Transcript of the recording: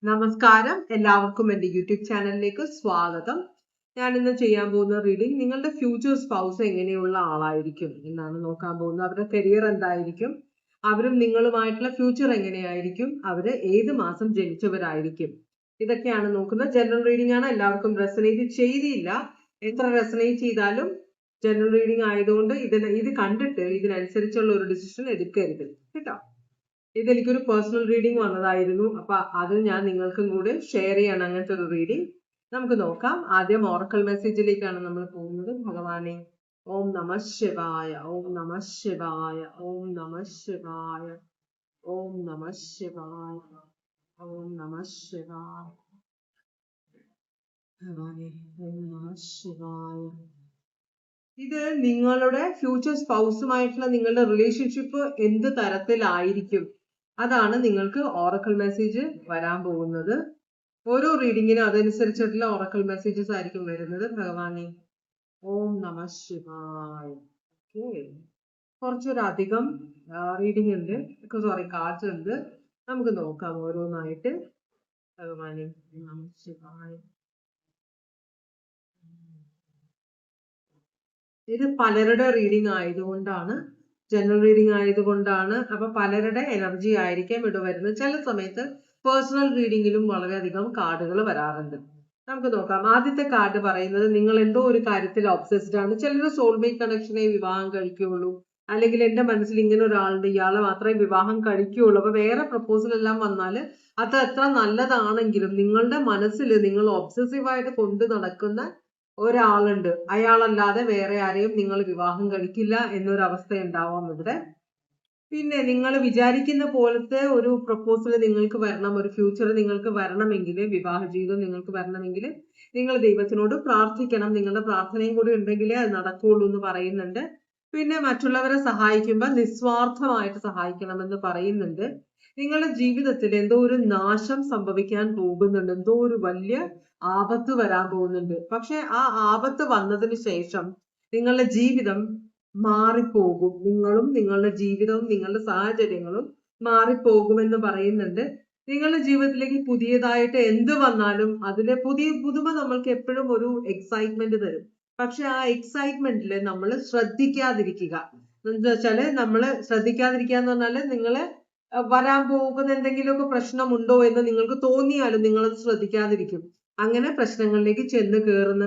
നമസ്കാരം, എല്ലാവർക്കും എൻ്റെ യൂട്യൂബ് ചാനലിലേക്ക് സ്വാഗതം. ഞാൻ ഇന്ന് ചെയ്യാൻ പോകുന്ന റീഡിംഗ് നിങ്ങളുടെ ഫ്യൂച്ചർ സ്പൗസ് എങ്ങനെയുള്ള ആളായിരിക്കും എന്നാണ് നോക്കാൻ പോകുന്നത്. അവരുടെ കരിയർ എന്തായിരിക്കും, അവരും നിങ്ങളുമായിട്ടുള്ള ഫ്യൂച്ചർ എങ്ങനെയായിരിക്കും, അവര് ഏത് മാസം ജനിച്ചവരായിരിക്കും, ഇതൊക്കെയാണ് നോക്കുന്നത്. ജനറൽ റീഡിംഗ് ആണ്. എല്ലാവർക്കും റെസനേറ്റ് ചെയ്തില്ല. എത്ര റെസനേറ്റ് ചെയ്താലും ജനറൽ റീഡിംഗ് ആയതുകൊണ്ട് ഇത് കണ്ടിട്ട് ഇതിനനുസരിച്ചുള്ള ഒരു ഡിസിഷൻ എടുക്കരുത് കേട്ടോ. ഇതെനിക്കൊരു പേഴ്സണൽ റീഡിംഗ് വന്നതായിരുന്നു. അപ്പൊ അത് ഞാൻ നിങ്ങൾക്കും കൂടെ ഷെയർ ചെയ്യണം. അങ്ങനത്തെ ഒരു റീഡിംഗ് നമുക്ക് നോക്കാം. ആദ്യം ഓറക്കൽ മെസ്സേജിലേക്കാണ് നമ്മൾ പോകുന്നത്. ഭഗവാനെ, ഓം നമ ശിവായ, ഓം നമ ശിവായ, ഓം നമ ശിവായ, ഓം നമ ശിവായ, ഓം നമ ശിവായ. ഭഗവാനെ, ഓം നമ ശിവായ. ഇത് നിങ്ങളുടെ ഫ്യൂച്ചർ സ്പൗസുമായിട്ടുള്ള നിങ്ങളുടെ റിലേഷൻഷിപ്പ് എന്ത് തരത്തിലായിരിക്കും, അതാണ് നിങ്ങൾക്ക് ഓറക്കൽ മെസ്സേജ് വരാൻ പോകുന്നത്. ഓരോ റീഡിങ്ങിനും അതനുസരിച്ചിട്ടുള്ള ഓറക്കൽ മെസ്സേജസ് ആയിരിക്കും വരുന്നത്. ഭഗവാനെ, ഓം നമ ശിവായ. കുറച്ചൊരധികം റീഡിംഗ് ഉണ്ട്, കാർഡ്സ് ഉണ്ട്. നമുക്ക് നോക്കാം ഓരോന്നായിട്ട്. ഭഗവാനെ നമ ശിവായ. ഇത് പലരുടെ റീഡിംഗ് ആയതുകൊണ്ടാണ്, ജനറൽ റീഡിംഗ് ആയതുകൊണ്ടാണ്. അപ്പൊ പലരുടെ എനർജി ആയിരിക്കാം ഇവിടെ വരുന്നത്. ചില സമയത്ത് പേഴ്സണൽ റീഡിങ്ങിലും വളരെയധികം കാർഡുകൾ വരാറുണ്ട്. നമുക്ക് നോക്കാം. ആദ്യത്തെ കാർഡ് പറയുന്നത് നിങ്ങൾ എന്തോ ഒരു കാര്യത്തിൽ ഒബ്സസ്ഡ് ആണ്. ചിലർ സോൾമേറ്റ് കണക്ഷനെ വിവാഹം കഴിക്കുകയുള്ളൂ, അല്ലെങ്കിൽ എന്റെ മനസ്സിൽ ഇങ്ങനെ ഒരാളുണ്ട്, ഇയാളെ മാത്രമേ വിവാഹം കഴിക്കുകയുള്ളൂ. അപ്പൊ വേറെ പ്രപ്പോസൽ എല്ലാം വന്നാൽ അത് എത്ര നല്ലതാണെങ്കിലും നിങ്ങളുടെ മനസ്സിൽ നിങ്ങൾ ഒബ്സസീവായിട്ട് കൊണ്ടു നടക്കുന്ന ഒരാളുണ്ട്. അയാളല്ലാതെ വേറെ ആരെയും നിങ്ങൾ വിവാഹം കഴിക്കില്ല എന്നൊരവസ്ഥ ഉണ്ടാവാം ഇവിടെ. പിന്നെ നിങ്ങൾ വിചാരിക്കുന്ന പോലത്തെ ഒരു പ്രപ്പോസൽ നിങ്ങൾക്ക് വരണം, ഒരു ഫ്യൂച്ചർ നിങ്ങൾക്ക് വരണമെങ്കിൽ, വിവാഹ ജീവിതം നിങ്ങൾക്ക് വരണമെങ്കിൽ നിങ്ങൾ ദൈവത്തിനോട് പ്രാർത്ഥിക്കണം. നിങ്ങളുടെ പ്രാർത്ഥനയും കൂടി ഉണ്ടെങ്കിലേ അത് നടക്കുകയുള്ളൂ എന്ന് പറയുന്നുണ്ട്. പിന്നെ മറ്റുള്ളവരെ സഹായിക്കുമ്പോൾ നിസ്വാർത്ഥമായിട്ട് സഹായിക്കണമെന്ന് പറയുന്നുണ്ട്. നിങ്ങളുടെ ജീവിതത്തിൽ എന്തോ ഒരു നാശം സംഭവിക്കാൻ പോകുന്നുണ്ട്, എന്തോ ഒരു വലിയ ആപത്ത് വരാൻ പോകുന്നുണ്ട്. പക്ഷെ ആ ആപത്ത് വന്നതിന് ശേഷം നിങ്ങളുടെ ജീവിതം മാറിപ്പോകും. നിങ്ങളും നിങ്ങളുടെ ജീവിതവും നിങ്ങളുടെ സാഹചര്യങ്ങളും മാറിപ്പോകുമെന്ന് പറയുന്നുണ്ട്. നിങ്ങളുടെ ജീവിതത്തിലേക്ക് പുതിയതായിട്ട് എന്ത് വന്നാലും അതിലെ പുതുമ നമ്മൾക്ക് എപ്പോഴും ഒരു എക്സൈറ്റ്മെന്റ് തരും. പക്ഷെ ആ എക്സൈറ്റ്മെന്റില് നമ്മൾ ശ്രദ്ധിക്കാതിരിക്കുക. എന്താ വെച്ചാല് നമ്മള് ശ്രദ്ധിക്കാതിരിക്കുക എന്ന് പറഞ്ഞാല് നിങ്ങള് വരാൻ പോകുന്ന എന്തെങ്കിലുമൊക്കെ പ്രശ്നമുണ്ടോ എന്ന് നിങ്ങൾക്ക് തോന്നിയാലും നിങ്ങളത് ശ്രദ്ധിക്കാതിരിക്കും. അങ്ങനെ പ്രശ്നങ്ങളിലേക്ക് ചെന്ന് കയറുന്ന